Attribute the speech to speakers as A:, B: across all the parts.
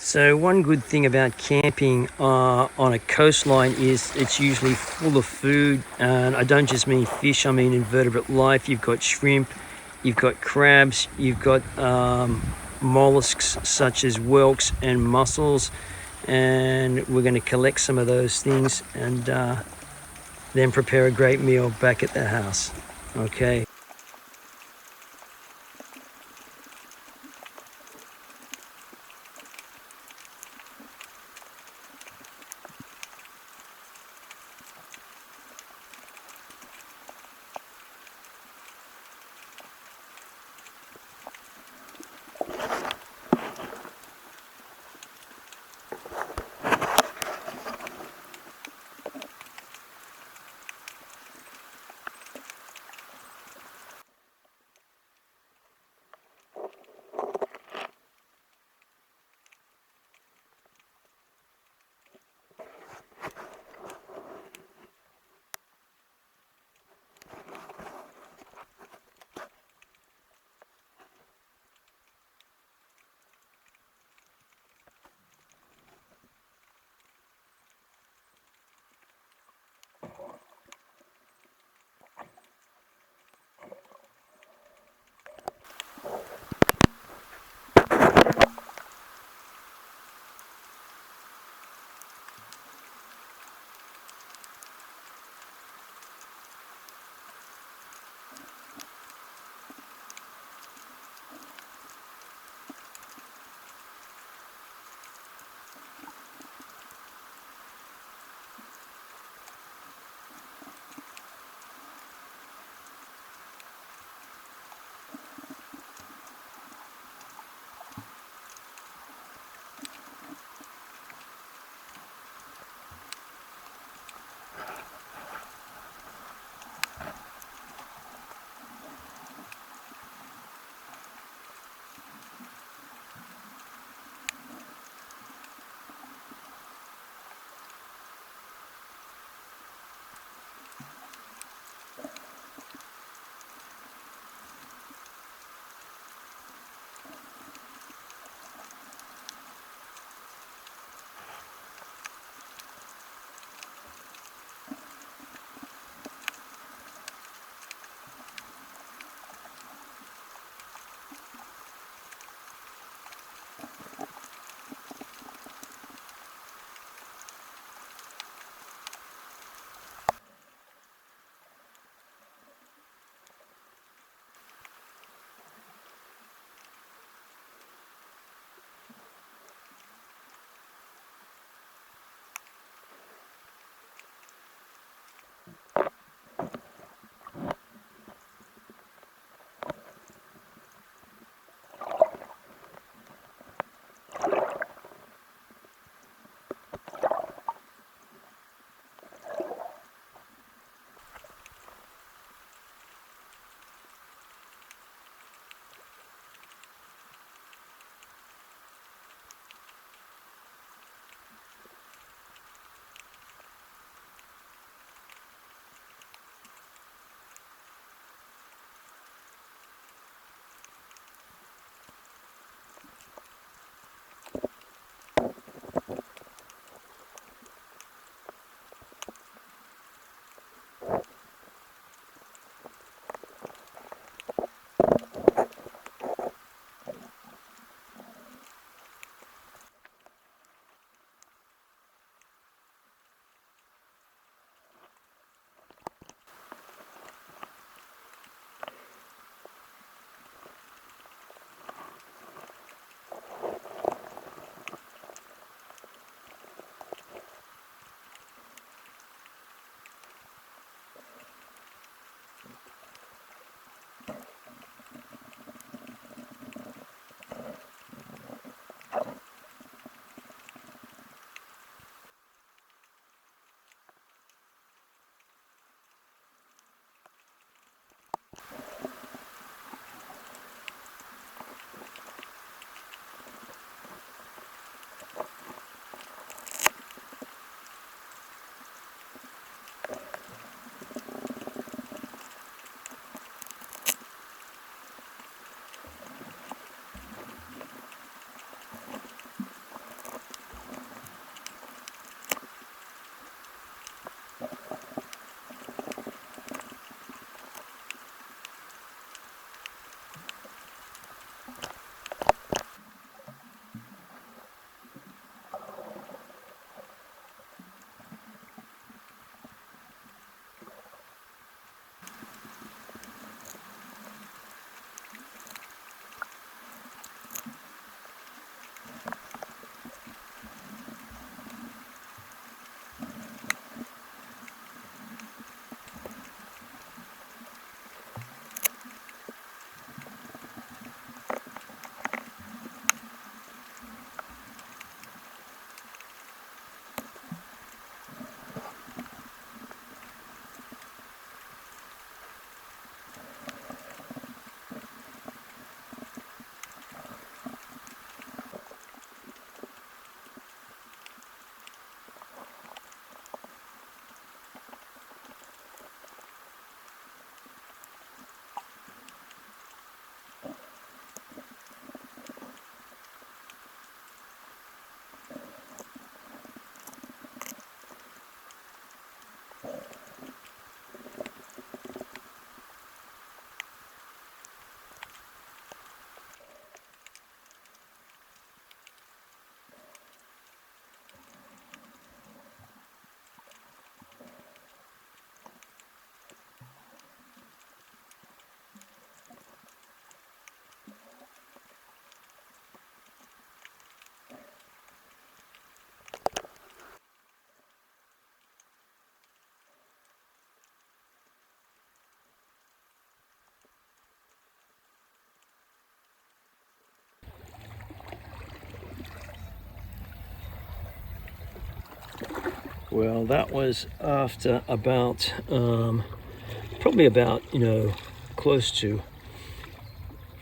A: So one good thing about camping on a coastline is it's usually full of food, and I don't just mean fish, I mean invertebrate life. You've got shrimp, you've got crabs, you've got mollusks such as whelks and mussels, and we're going to collect some of those things and then prepare a great meal back at the house. Okay. Well, that was after about probably about, close to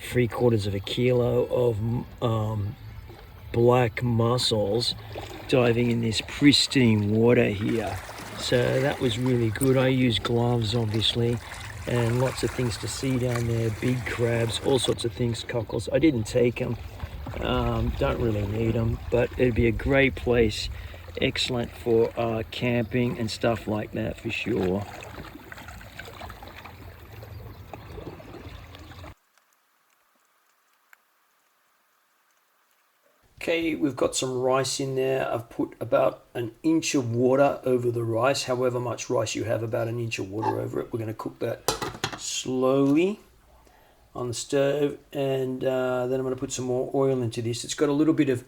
A: 3/4 of a kilo of black mussels diving in this pristine water here. So that was really good. I used gloves, obviously, and lots of things to see down there. Big crabs, all sorts of things, cockles. I didn't take them. Don't really need them, but it'd be a great place. Excellent for camping and stuff like that for sure. Okay, we've got some rice in there. I've put about an inch of water over the rice. However much rice you have, about an inch of water over it. We're going to cook that slowly on the stove, and then I'm going to put some more oil into this. It's got a little bit of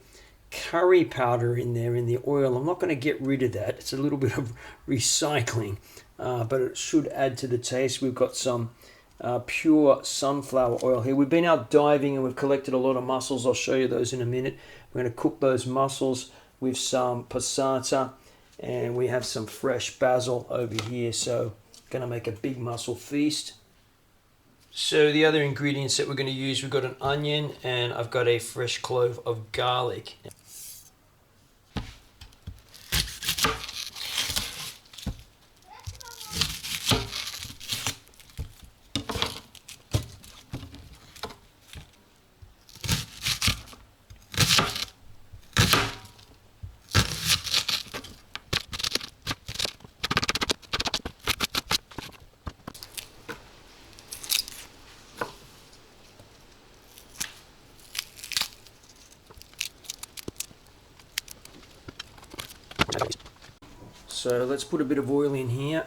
A: curry powder in there in the oil. I'm not going to get rid of that. It's a little bit of recycling, but it should add to the taste. We've got some pure sunflower oil here. We've been out diving and we've collected a lot of mussels. I'll show you those in a minute. We're going to cook those mussels with some passata, and we have some fresh basil over here, so going to make a big mussel feast. So the other ingredients that we're going to use, we've got an onion and I've got a fresh clove of garlic. So let's put a bit of oil in here.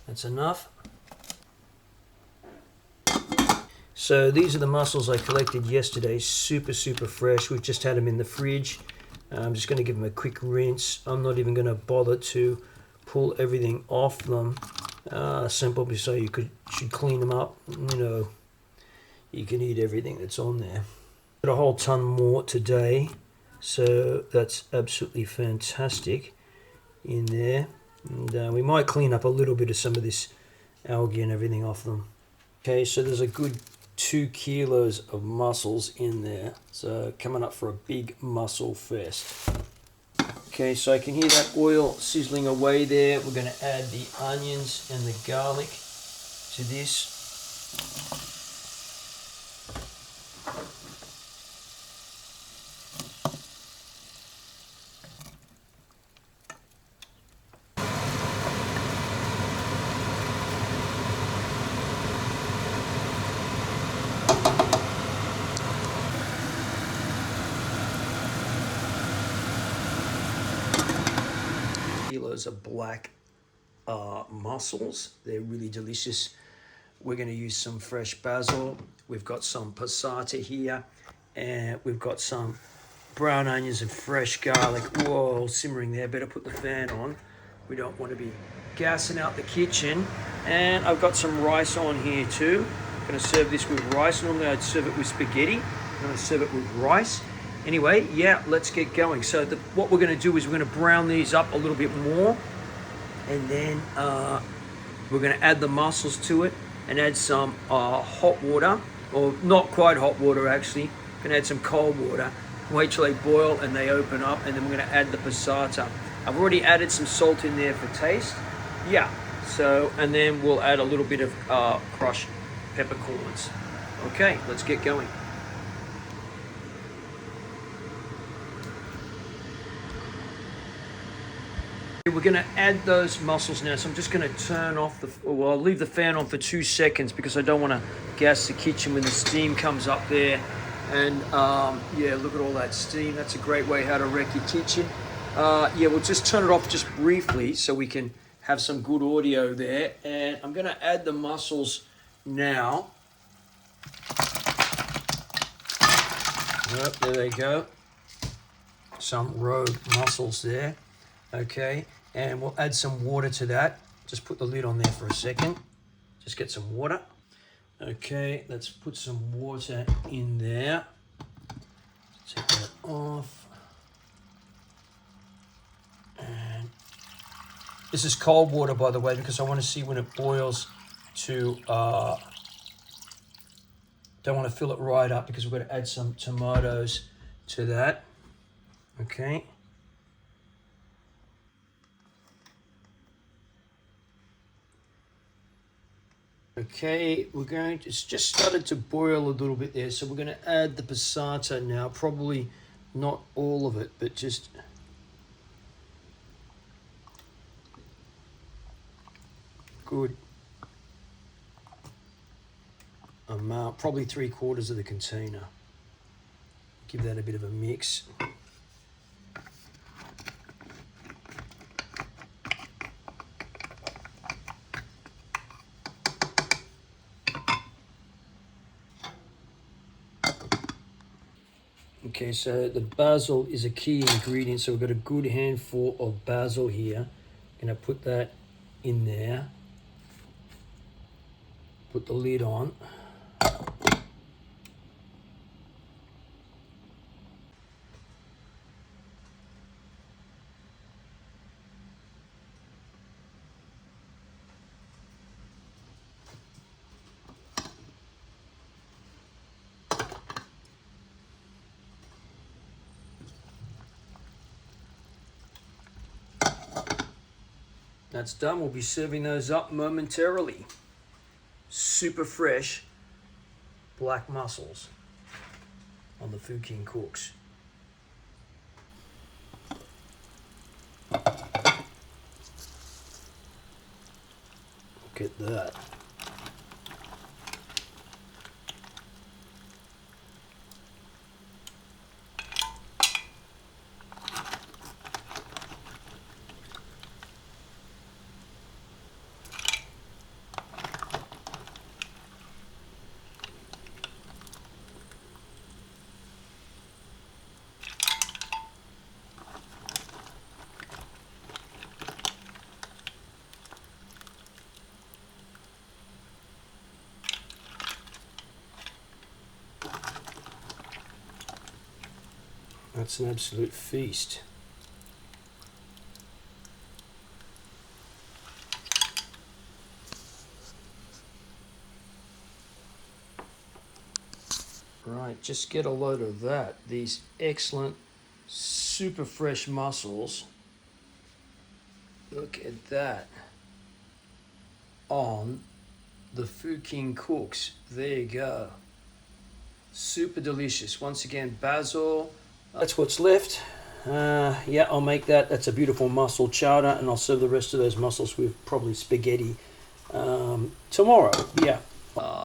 A: That's enough. So these are the mussels I collected yesterday, super fresh. We've just had them in the fridge. I'm just going to give them a quick rinse. I'm not even going to bother to pull everything off them. Simply so you should clean them up. You can eat everything that's on there. Got a whole ton more today, so that's absolutely fantastic in there. And we might clean up a little bit of some of this algae and everything off them. Okay, so there's a good 2 kilos of mussels in there, so coming up for a big mussel fest. Okay, so I can hear that oil sizzling away there. We're going to add the onions and the garlic to this. Kilos of black mussels. They're really delicious. We're going to use some fresh basil. We've got some passata here, and we've got some brown onions and fresh garlic. Whoa, simmering there. Better put the fan on. We don't want to be gassing out the kitchen. And I've got some rice on here too. I'm going to serve this with rice. Normally I'd serve it with spaghetti. I'm going to serve it with rice. Anyway, yeah, let's get going. So what we're going to do is we're going to brown these up a little bit more, and then we're going to add the mussels to it and add some hot water, or not quite hot water actually. We're going to add some cold water. Wait till they boil and they open up, and then we're going to add the passata. I've already added some salt in there for taste. Yeah, so, and then we'll add a little bit of crushed peppercorns. Okay, let's get going. We're going to add those mussels now, so I'm just going to turn off I'll leave the fan on for 2 seconds because I don't want to gas the kitchen when the steam comes up there. And yeah, look at all that steam. That's a great way how to wreck your kitchen. Yeah, we'll just turn it off just briefly so we can have some good audio there. And I'm going to add the mussels now. Yep, there they go. Some rogue mussels there. Okay, and we'll add some water to that. Just put the lid on there for a second. Just get some water. Okay, let's put some water in there. Take that off. This is cold water, by the way, because I want to see when it boils to, don't want to fill it right up because we're going to add some tomatoes to that. Okay. Okay, it's just started to boil a little bit there, so we're going to add the passata now. Probably not all of it, but just good amount, probably 3/4 of the container. Give that a bit of a mix. Okay, so the basil is a key ingredient, so we've got a good handful of basil here. Gonna put that in there. Put the lid on. That's done. We'll be serving those up momentarily. Super fresh black mussels on the Food King Cooks. Look at that. That's an absolute feast. Right, just get a load of that. These excellent, super fresh mussels. Look at that. On the Food King Cooks. There you go. Super delicious. Once again, basil. That's what's left. Yeah, I'll make that. That's a beautiful mussel chowder, and I'll serve the rest of those mussels with probably spaghetti tomorrow. Yeah.